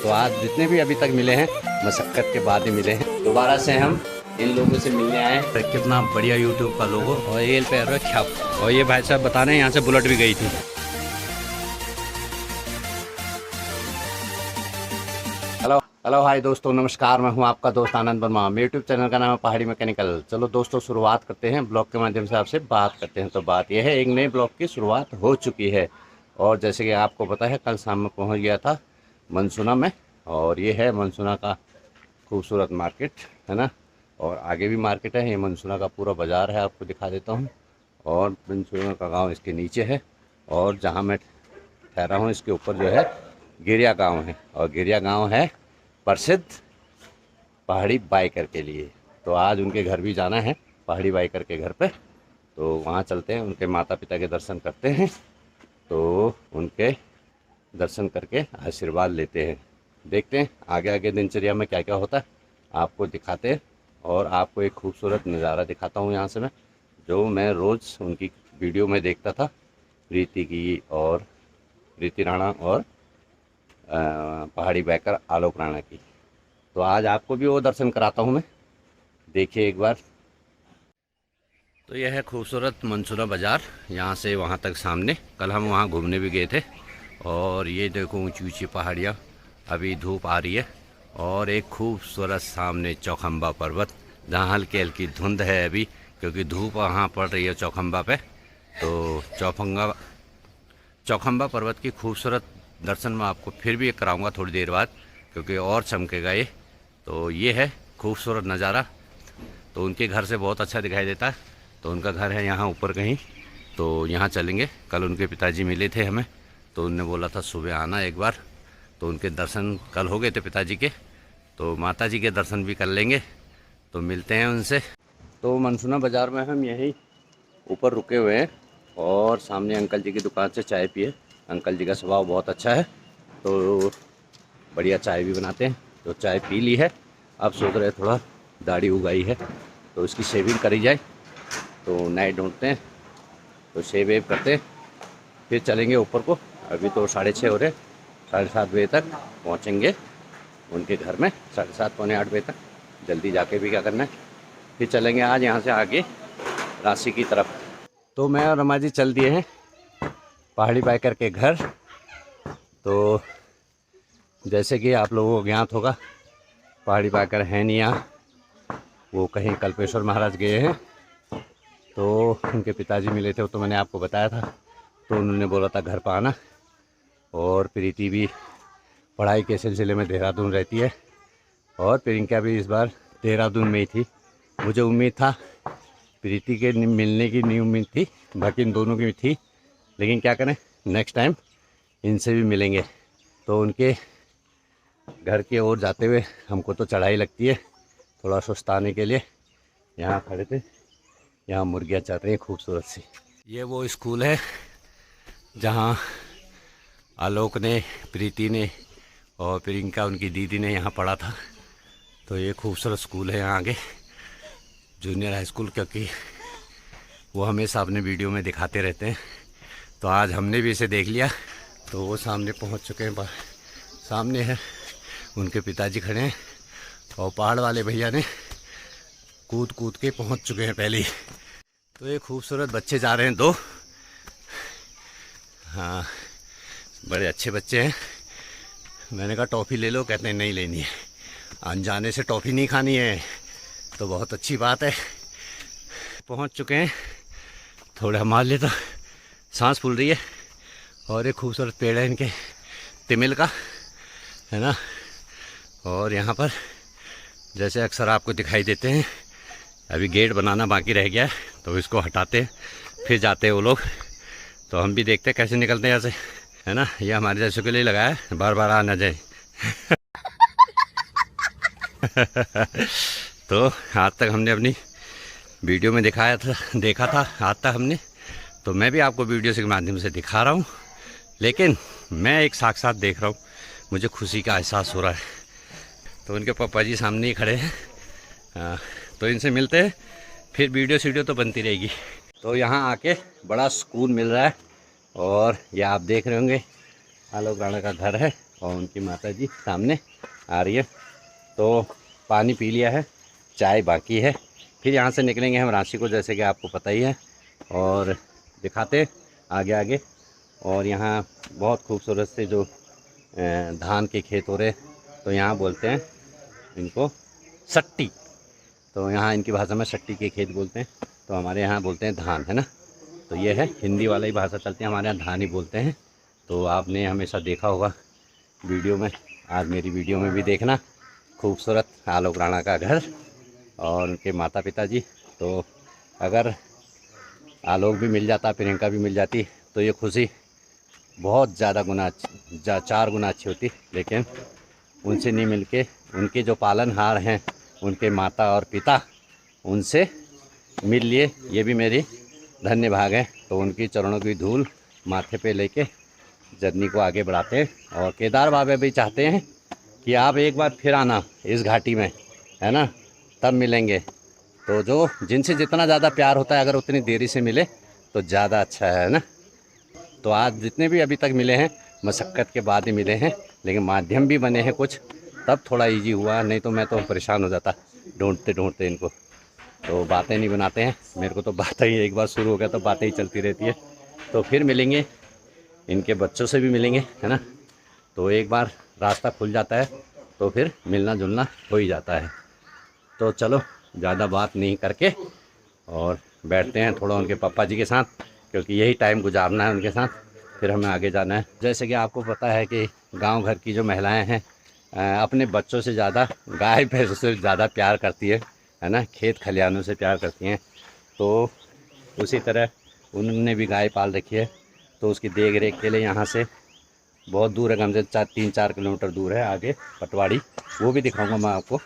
तो आज जितने भी अभी तक मिले हैं मशक्क़त के बाद ही मिले हैं। दोबारा से हम इन लोगों से मिलने आए। कितना बढ़िया यूट्यूब का लोगो और ये पे छाप। और ये भाई साहब बता रहे हैं यहाँ से बुलेट भी गई थी। हेलो हाय दोस्तों, नमस्कार। मैं हूं आपका दोस्त आनंद वर्मा। मेरे यूट्यूब चैनल का नाम है पहाड़ी मैकेनिकल। चलो दोस्तों, शुरुआत करते हैं। ब्लॉग के माध्यम से आपसे बात करते हैं। तो बात यह है, एक नए ब्लॉग की शुरुआत हो चुकी है। और जैसे कि आपको पता है, कल शाम में पहुंच गया था मनसूना में। और ये है मनसूना का खूबसूरत मार्केट, है ना। और आगे भी मार्केट है। ये मनसूना का पूरा बाज़ार है, आपको दिखा देता हूँ। और मनसूना का गाँव इसके नीचे है। और जहाँ मैं ठहरा हूँ इसके ऊपर जो है गिरिया गाँव है। और गिरिया गाँव है प्रसिद्ध पहाड़ी बाइकर के लिए। तो आज उनके घर भी जाना है, पहाड़ी बाइकर के घर पे। तो वहाँ चलते हैं, उनके माता पिता के दर्शन करते हैं। तो उनके दर्शन करके आशीर्वाद लेते हैं। देखते हैं आगे आगे दिनचर्या में क्या क्या होता है, आपको दिखाते हैं। और आपको एक खूबसूरत नज़ारा दिखाता हूँ यहाँ से मैं, जो मैं रोज़ उनकी वीडियो में देखता था, प्रीति की और प्रीति राणा और पहाड़ी बाइकर आलोक राणा की। तो आज आपको भी वो दर्शन कराता हूँ मैं, देखिए एक बार। तो यह है खूबसूरत मनसूना बाज़ार, यहाँ से वहाँ तक सामने। कल हम वहाँ घूमने भी गए थे। और ये देखो ऊंची ऊंची पहाड़ियाँ, अभी धूप आ रही है। और एक खूबसूरत सामने चौखंबा पर्वत, जहाँ हल्की हल्की धुंध है अभी, क्योंकि धूप वहाँ पड़ रही है चौखंबा पे। तो चौखंबा पर्वत की खूबसूरत दर्शन मैं आपको फिर भी कराऊंगा थोड़ी देर बाद, क्योंकि और चमकेगा ये। तो ये है खूबसूरत नज़ारा। तो उनके घर से बहुत अच्छा दिखाई देता है। तो उनका घर है यहाँ ऊपर कहीं, तो यहाँ चलेंगे। कल उनके पिताजी मिले थे हमें, तो उनने बोला था सुबह आना एक बार। तो उनके दर्शन कल हो गए थे पिताजी के, तो माताजी के दर्शन भी कर लेंगे। तो मिलते हैं उनसे। तो मनसूना बाज़ार में हम यहीं ऊपर रुके हुए हैं। और सामने अंकल जी की दुकान से चाय पिए। अंकल जी का स्वभाव बहुत अच्छा है, तो बढ़िया चाय भी बनाते हैं। तो चाय पी ली है, अब सोच रहे थोड़ा दाढ़ी उगाई है तो इसकी शेविंग करी जाए। तो नाइट ढूंढते हैं, तो शेव वेव करते हैं, फिर चलेंगे ऊपर को। अभी तो 6:30 हो रहे, 7:30 बजे तक पहुंचेंगे उनके घर में। 7:30 पौने 8 बजे तक जल्दी जाके भी क्या करना है, फिर चलेंगे आज यहाँ से आगे रांची की तरफ। तो मैं और रमा जी चल दिए हैं पहाड़ी बाइकर के घर। तो जैसे कि आप लोगों को ज्ञात होगा, पहाड़ी बाइकर है नहीं यहाँ, वो कहीं कल्पेश्वर महाराज गए हैं। तो उनके पिताजी मिले थे, तो मैंने आपको बताया था। तो उन्होंने बोला था घर पर आना। और प्रीति भी पढ़ाई के सिलसिले में देहरादून रहती है, और प्रियंका भी इस बार देहरादून में ही थी। मुझे उम्मीद था, प्रीति के मिलने की नहीं उम्मीद थी, बाकी इन दोनों की भी थी। लेकिन क्या करें, नेक्स्ट टाइम इनसे भी मिलेंगे। तो उनके घर की ओर जाते हुए हमको तो चढ़ाई लगती है, थोड़ा सुस्ताने के लिए यहाँ खड़े थे। यहाँ मुर्गियाँ चल रही हैं खूबसूरत सी। ये वो स्कूल है जहाँ आलोक ने, प्रीति ने और प्रियंका उनकी दीदी ने यहाँ पढ़ा था। तो ये खूबसूरत स्कूल है यहाँ आगे, जूनियर हाई स्कूल, क्योंकि वो हमेशा अपने वीडियो में दिखाते रहते हैं। तो आज हमने भी इसे देख लिया। तो वो सामने पहुँच चुके हैं। सामने है उनके पिताजी खड़े हैं, और पहाड़ वाले भैया ने कूद कूद के पहुँच चुके हैं पहले ही। तो ये खूबसूरत बच्चे जा रहे हैं दो। हाँ, बड़े अच्छे बच्चे हैं। मैंने कहा टॉफ़ी ले लो, कहते हैं नहीं लेनी है, अनजाने से टॉफ़ी नहीं खानी है। तो बहुत अच्छी बात है, पहुंच चुके हैं। थोड़ा हमारे लिए तो सांस फूल रही है। और एक खूबसूरत पेड़ है इनके तिमिल का, है ना। और यहाँ पर जैसे अक्सर आपको दिखाई देते हैं, अभी गेट बनाना बाकी रह गया है, तो इसको हटाते हैं, फिर जाते हैं वो लोग। तो हम भी देखते हैं कैसे निकलते हैं यहाँ से, है ना। ये हमारे जैसे के लिए लगाया है, बार बार आ ना जाए। तो आज तक हमने अपनी वीडियो में देखा था आज तक हमने। तो मैं भी आपको वीडियो के माध्यम से दिखा रहा हूँ, लेकिन मैं एक साक्षात देख रहा हूँ, मुझे खुशी का एहसास हो रहा है। तो उनके पापा जी सामने ही खड़े हैं। तो इनसे मिलते हैं, फिर वीडियो तो बनती रहेगी। तो यहाँ आके बड़ा सुकून मिल रहा है। और ये आप देख रहे होंगे आलोक राणा का घर है। और उनकी माता जी सामने आ रही है। तो पानी पी लिया है, चाय बाकी है। फिर यहाँ से निकलेंगे हम रांची को, जैसे कि आपको पता ही है, और दिखाते आगे आगे। और यहाँ बहुत खूबसूरत से जो धान के खेत हो रहे, तो यहाँ बोलते हैं इनको सट्टी। तो यहाँ इनकी भाषा में सट्टी के खेत बोलते हैं, तो हमारे यहाँ बोलते हैं धान, है ना। तो ये है हिंदी वाला ही भाषा चलती है, हमारे यहाँ धान ही बोलते हैं। तो आपने हमेशा देखा होगा वीडियो में, आज मेरी वीडियो में भी देखना, खूबसूरत आलोक राणा का घर और उनके माता पिता जी। तो अगर आलोक भी मिल जाता, प्रियंका भी मिल जाती, तो ये खुशी बहुत ज़्यादा गुना 4 गुना अच्छी होती। लेकिन उनसे नहीं मिलके, उनके जो पालनहार हैं, उनके माता और पिता, उनसे मिल लिए, ये भी मेरी धन्य भाग है। तो उनकी चरणों की धूल माथे पे लेके जर्नी को आगे बढ़ाते हैं। और केदार बाबा भी चाहते हैं कि आप एक बार फिर आना इस घाटी में, है ना, तब मिलेंगे। तो जो जिनसे जितना ज़्यादा प्यार होता है, अगर उतनी देरी से मिले तो ज़्यादा अच्छा है ना। तो आज जितने भी अभी तक मिले हैं, मशक्क़त के बाद ही मिले हैं, लेकिन माध्यम भी बने हैं कुछ, तब थोड़ा इजी हुआ, नहीं तो मैं तो परेशान हो जाता ढूंढते ढूंढते इनको। तो बातें नहीं बनाते हैं, मेरे को तो बातें ही एक बार शुरू हो गया तो बातें ही चलती रहती है। तो फिर मिलेंगे, इनके बच्चों से भी मिलेंगे, है ना। तो एक बार रास्ता खुल जाता है तो फिर मिलना जुलना हो ही जाता है। तो चलो ज़्यादा बात नहीं करके और बैठते हैं थोड़ा उनके पापा जी के साथ, क्योंकि यही टाइम गुजारना है उनके साथ, फिर हमें आगे जाना है। जैसे कि आपको पता है कि गांव घर की जो महिलाएं हैं अपने बच्चों से ज़्यादा गाय भैंसों से ज़्यादा प्यार करती है ना, खेत खलिहानों से प्यार करती हैं। तो उसी तरह उन्होंने भी गाय पाल रखी है, तो उसकी देख रेख के लिए यहाँ से बहुत दूर है, कम से 3-4 किलोमीटर दूर है आगे पटवाड़ी, वो भी दिखाऊंगा मैं आपको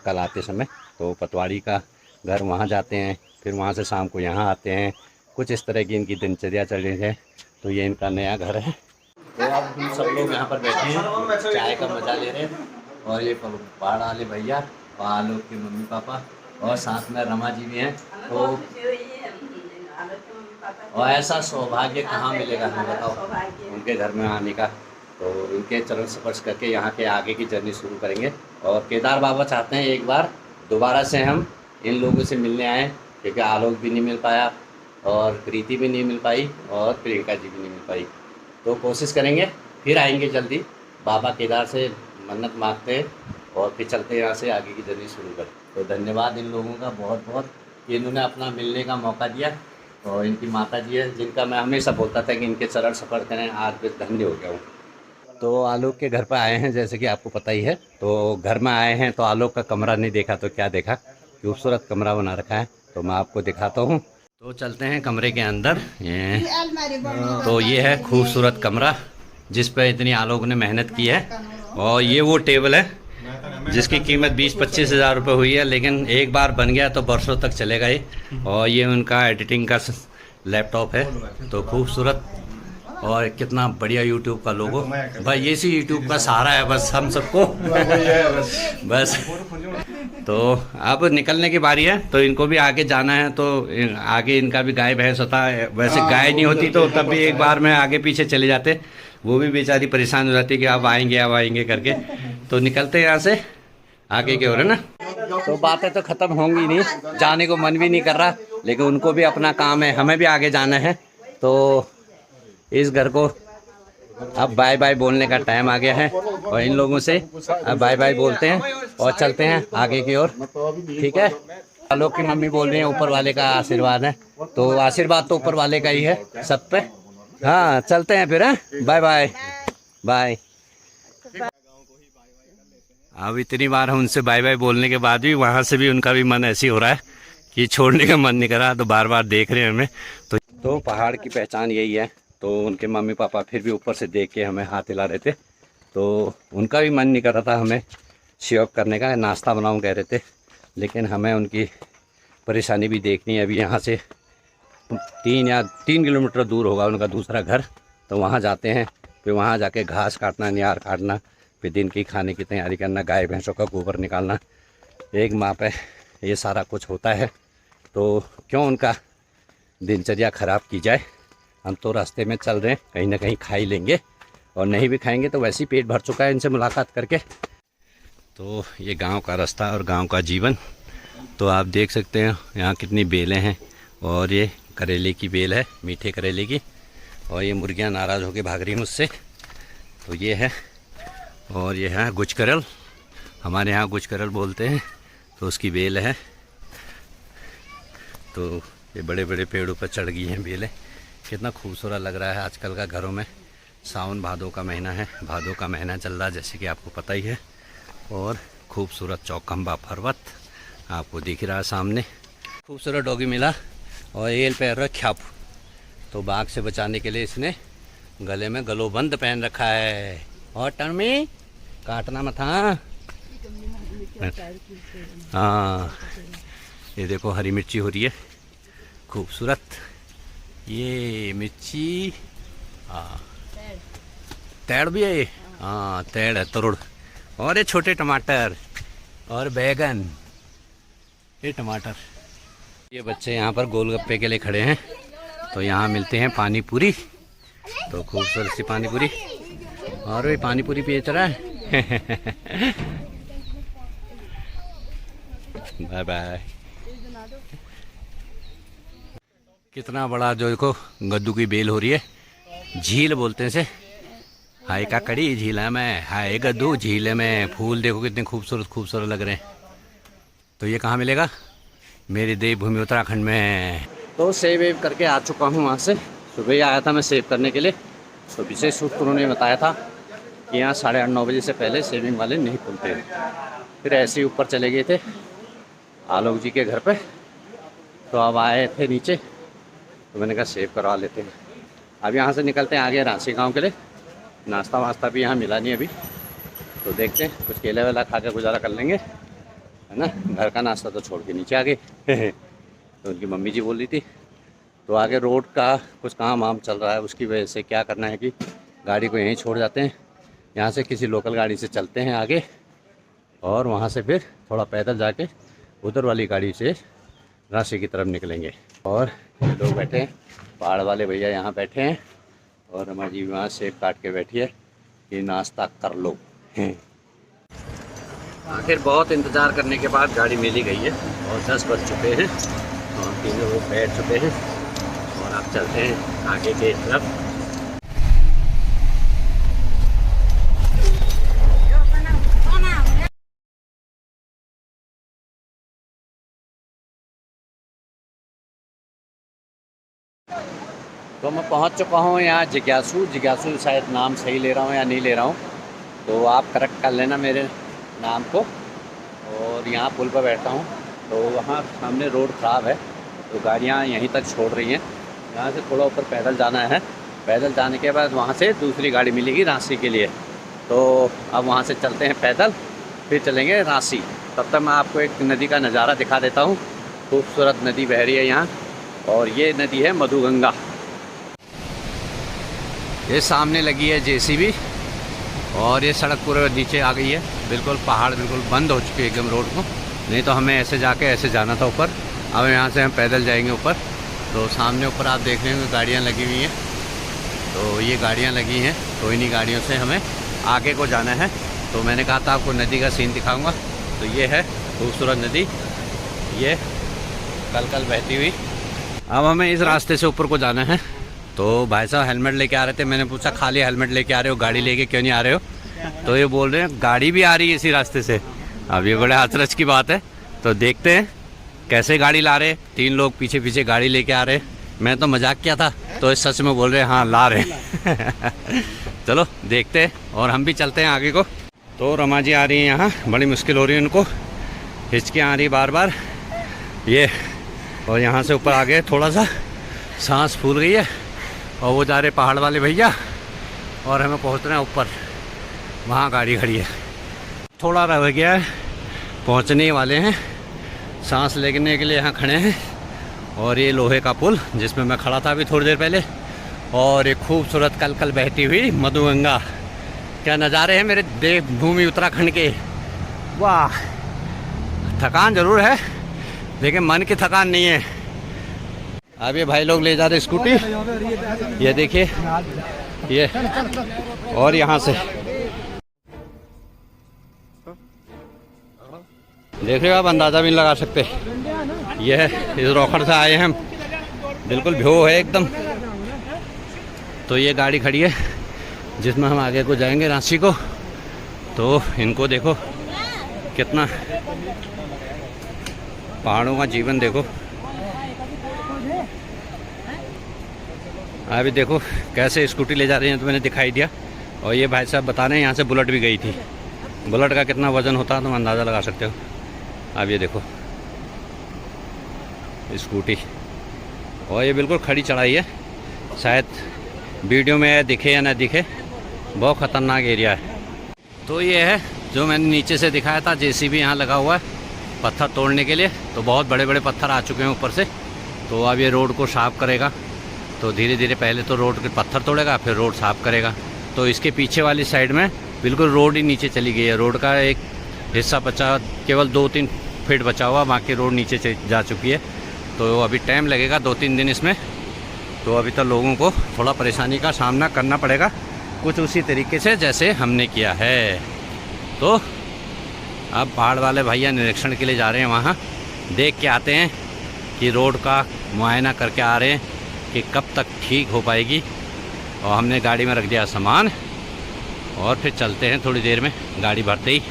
कल आते समय। तो पटवाड़ी का घर, वहाँ जाते हैं, फिर वहाँ से शाम को यहाँ आते हैं। कुछ इस तरह की इनकी दिनचर्या चल रही है। तो ये इनका नया घर है। तो अब हम सब लोग यहाँ पर बैठे हैं, चाय का मज़ा ले रहे हैं। और ये पहाड़ वाले भैया और आलोक के मम्मी पापा और साथ में रमा जी भी हैं। तो और ऐसा सौभाग्य कहाँ मिलेगा हमें, बताओ, उनके घर में आने का। तो उनके चरण स्पर्श करके यहाँ के आगे की जर्नी शुरू करेंगे। और केदार बाबा चाहते हैं एक बार दोबारा से हम इन लोगों से मिलने आए, क्योंकि आलोक भी नहीं मिल पाया और प्रीति भी नहीं मिल पाई और प्रियंका जी भी नहीं मिल पाई। तो कोशिश करेंगे, फिर आएंगे जल्दी। बाबा केदार से मन्नत मांगते हैं और फिर चलते हैं यहाँ से आगे की जर्नी शुरू कर। तो धन्यवाद इन लोगों का बहुत बहुत, इन्होंने अपना मिलने का मौका दिया। और इनकी माता जी है, जिनका मैं हमेशा बोलता था कि इनके चरण स्पर्श करें, आज भी धन्य हो गया हूँ। तो आलोक के घर पर आए हैं, जैसे कि आपको पता ही है। तो घर में आए हैं तो आलोक का कमरा नहीं देखा तो क्या देखा, खूबसूरत कमरा बना रखा है, तो मैं आपको दिखाता हूँ। तो चलते हैं कमरे के अंदर। तो ये है खूबसूरत कमरा जिस पर इतनी आलोक ने मेहनत की है। और ये वो टेबल है जिसकी कीमत 20-25 हज़ार रुपये हुई है, लेकिन एक बार बन गया तो बरसों तक चलेगा ये। और ये उनका एडिटिंग का लैपटॉप है, तो खूबसूरत। और कितना बढ़िया यूट्यूब का लोगो, भाई ये सी यूट्यूब का सहारा है बस हम सबको बस। तो अब निकलने की बारी है, तो इनको भी आगे जाना है। तो आगे इनका भी गाय भैंस होता है, वैसे गाय नहीं होती तो तब भी एक बार में आगे पीछे चले जाते, वो भी बेचारी परेशान हो जाती कि अब आएंगे करके। तो निकलते हैं यहाँ से आगे की ओर, है ना। तो बातें तो ख़त्म होंगी नहीं, जाने को मन भी नहीं कर रहा, लेकिन उनको भी अपना काम है, हमें भी आगे जाना है। तो इस घर को अब बाय बाय बोलने का टाइम आ गया है, और इन लोगों से अब बाय बाय बोलते हैं और चलते हैं आगे की ओर, ठीक है। आलोक की मम्मी बोल रही है ऊपर वाले का आशीर्वाद है, तो आशीर्वाद तो ऊपर वाले का ही है सब पे। हाँ चलते हैं फिर, है, बाय बाय बाय। अब इतनी बार हम उनसे बाय बाय बोलने के बाद भी वहाँ से भी उनका भी मन ऐसी हो रहा है कि छोड़ने का मन नहीं कर रहा, तो बार बार देख रहे हैं हमें। तो पहाड़ की पहचान यही है। तो उनके मम्मी पापा फिर भी ऊपर से देख के हमें हाथ हिला रहे थे, तो उनका भी मन नहीं कर रहा था हमें शेव करने का, नाश्ता बनाऊं कह रहे थे, लेकिन हमें उनकी परेशानी भी देखनी है। अभी यहाँ से 3 किलोमीटर दूर होगा उनका दूसरा घर, तो वहाँ जाते हैं, फिर वहाँ जाके घास काटना, नियार काटना, फिर दिन की खाने की तैयारी करना, गाय भैंसों का गोबर निकालना, एक माँ पे ये सारा कुछ होता है। तो क्यों उनका दिनचर्या ख़राब की जाए, हम तो रास्ते में चल रहे हैं, कहीं ना कहीं खा ही लेंगे और नहीं भी खाएंगे तो वैसे ही पेट भर चुका है इनसे मुलाकात करके। तो ये गांव का रास्ता और गांव का जीवन। तो आप देख सकते हैं यहाँ कितनी बेलें हैं, और ये करेले की बेल है, मीठे करेले की। और ये मुर्गियाँ नाराज़ होकर भाग रही हैं मुझसे। तो ये है, और ये है गुजकरल, हमारे यहाँ गुजकरल बोलते हैं। तो उसकी बेल है। तो ये बड़े बड़े पेड़ों पर चढ़ गई हैं बेलें। कितना खूबसूरत लग रहा है आजकल का घरों में। सावन भादों का महीना है, भादों का महीना चल रहा है जैसे कि आपको पता ही है। और खूबसूरत चौखंबा पर्वत आपको दिख रहा है सामने। खूबसूरत डॉगी मिला और एल पैर रहा ख्याप। तो बाघ से बचाने के लिए इसने गले में गलोबंद पहन रखा है। और टर्न में काटना मत। हाँ, ये देखो हरी मिर्ची हो रही है खूबसूरत। ये मिर्ची, हाँ तैड़ भी है ये, हाँ तैड़ है, तरुड़। और ये छोटे टमाटर और बैगन, ये टमाटर। ये बच्चे यहाँ पर गोलगप्पे के लिए खड़े हैं। तो यहाँ मिलते हैं पानी पूरी। तो खूबसूरत सी पानी पूरी, और ये पानी पूरी बेच रहा है। Bye bye. कितना बड़ा जो देखो गद्दू की बेल हो रही है। झील बोलते हैं इसे। हाय का कड़ी झीला में, हाय गद्दू झीले में। फूल देखो कितने खूबसूरत खूबसूरत लग रहे हैं। तो ये कहाँ मिलेगा? मेरी देवभूमि उत्तराखंड में। तो सेव वेव करके आ चुका हूँ वहाँ से। सुबह ही आया था मैं सेव करने के लिए। तो विशेष सूत्र उन्होंने बताया था कि यहाँ 8:30-9 बजे से पहले सेविंग वाले नहीं खुलते। फिर ऐसे ही ऊपर चले गए थे आलोक जी के घर पे। तो अब आए थे नीचे, तो मैंने कहा सेव करवा लेते हैं। अब यहाँ से निकलते हैं आगे रांसी गांव के लिए। नाश्ता वास्ता भी यहाँ मिला नहीं अभी। तो देखते हैं, कुछ केला वेला खा के गुजारा कर लेंगे, है ना। घर का नाश्ता तो छोड़ के नीचे आ गए। तो उनकी मम्मी जी बोल रही थी। तो आगे रोड का कुछ काम वाम चल रहा है, उसकी वजह से क्या करना है कि गाड़ी को यहीं छोड़ जाते हैं। यहाँ से किसी लोकल गाड़ी से चलते हैं आगे, और वहाँ से फिर थोड़ा पैदल जाके उधर वाली गाड़ी से रांची की तरफ निकलेंगे। और ये लोग बैठे हैं, पहाड़ वाले भैया यहाँ बैठे हैं, और रमा जी वहाँ सेब काट के बैठी है कि नाश्ता कर लो। आखिर बहुत इंतज़ार करने के बाद गाड़ी मिल ही गई है, और 10 बज चुके हैं, और तीनों लोग बैठ चुके हैं। और अब चलते हैं आगे की तरफ। तो मैं पहुंच चुका हूं यहाँ जिज्ञासु शायद नाम सही ले रहा हूं या नहीं ले रहा हूं, तो आप करेक्ट कर लेना मेरे नाम को। और यहाँ पुल पर बैठा हूं। तो वहाँ सामने रोड ख़राब है, तो गाड़ियाँ यहीं तक छोड़ रही हैं। यहाँ से थोड़ा ऊपर पैदल जाना है। पैदल जाने के बाद वहाँ से दूसरी गाड़ी मिलेगी रांची के लिए। तो अब वहाँ से चलते हैं पैदल, फिर चलेंगे रांची। तब तक मैं आपको एक नदी का नज़ारा दिखा देता हूँ। खूबसूरत नदी बह रही है यहाँ, और ये नदी है मधुगंगा। ये सामने लगी है जेसीबी, और ये सड़क पूरे नीचे आ गई है। बिल्कुल पहाड़ बिल्कुल बंद हो चुके हैं एकदम रोड को। नहीं तो हमें ऐसे जाके ऐसे जाना था ऊपर। अब यहाँ से हम पैदल जाएंगे ऊपर। तो सामने ऊपर आप देख रहे होंगे गाड़ियाँ लगी हुई हैं। तो ये गाड़ियाँ लगी हैं, तो इन्हीं गाड़ियों से हमें आगे को जाना है। तो मैंने कहा था आपको नदी का सीन दिखाऊँगा। तो ये है खूबसूरत नदी, ये कल बहती हुई। अब हमें इस रास्ते से ऊपर को जाना है। तो भाई साहब हेलमेट लेके आ रहे थे। मैंने पूछा खाली हेलमेट लेके आ रहे हो, गाड़ी लेके क्यों नहीं आ रहे हो? तो ये बोल रहे हैं गाड़ी भी आ रही है इसी रास्ते से। अब ये बड़े हाथरस की बात है। तो देखते हैं कैसे गाड़ी ला रहे। 3 लोग पीछे पीछे गाड़ी लेके आ रहे। मैं तो मजाक किया था, तो इस सच में बोल रहे हैं हाँ ला रहे। चलो देखते हैं, और हम भी चलते हैं आगे को। तो रमा जी आ रही है यहाँ, बड़ी मुश्किल हो रही है उनको, हिचकियाँ आ रही बार बार ये। और यहाँ से ऊपर आ गए, थोड़ा सा सांस फूल गई है। और वो जा रहे पहाड़ वाले भैया, और हमें पहुँच रहे हैं ऊपर। वहाँ गाड़ी खड़ी है, थोड़ा रह गया है, पहुँचने वाले हैं। सांस लेने के लिए यहाँ खड़े हैं। और ये लोहे का पुल जिसमें मैं खड़ा था अभी थोड़ी देर पहले, और एक खूबसूरत कल बहती हुई मधुगंगा। क्या नज़ारे हैं मेरे देवभूमि उत्तराखंड के। वाह, थकान ज़रूर है लेकिन मन की थकान नहीं है। अब ये भाई लोग ले जा रहे स्कूटी, ये देखिए, ये और यहाँ से देख रहे हो आप, अंदाज़ा भी नहीं लगा सकते। ये है, इस रोखड़ से आए हैं हम, बिल्कुल भ्यो है एकदम। तो ये गाड़ी खड़ी है जिसमें हम आगे को जाएंगे रांची को। तो इनको देखो कितना पहाड़ों का जीवन देखो। अभी देखो कैसे स्कूटी ले जा रही हैं, तो मैंने दिखाई दिया। और ये भाई साहब बता रहे हैं यहाँ से बुलेट भी गई थी। बुलेट का कितना वज़न होता है तुम अंदाज़ा लगा सकते हो। अब ये देखो स्कूटी, और ये बिल्कुल खड़ी चढ़ाई है। शायद वीडियो में दिखे या ना दिखे, बहुत ख़तरनाक एरिया है। तो ये है जो मैंने नीचे से दिखाया था, जेसीबी यहाँ लगा हुआ है पत्थर तोड़ने के लिए। तो बहुत बड़े बड़े पत्थर आ चुके हैं ऊपर से। तो अब ये रोड को साफ़ करेगा। तो धीरे धीरे पहले तो रोड के पत्थर तोड़ेगा, फिर रोड साफ़ करेगा। तो इसके पीछे वाली साइड में बिल्कुल रोड ही नीचे चली गई है। रोड का एक हिस्सा बचा, केवल 2-3 फीट बचा हुआ, बाकी रोड नीचे जा चुकी है। तो अभी टाइम लगेगा 2-3 दिन इसमें। तो अभी तो लोगों को थोड़ा परेशानी का सामना करना पड़ेगा, कुछ उसी तरीके से जैसे हमने किया है। तो अब पहाड़ वाले भैया निरीक्षण के लिए जा रहे हैं, वहाँ देख के आते हैं कि रोड का मुआयना करके आ रहे हैं कि कब तक ठीक हो पाएगी। और हमने गाड़ी में रख दिया सामान और फिर चलते हैं थोड़ी देर में, गाड़ी भरते ही।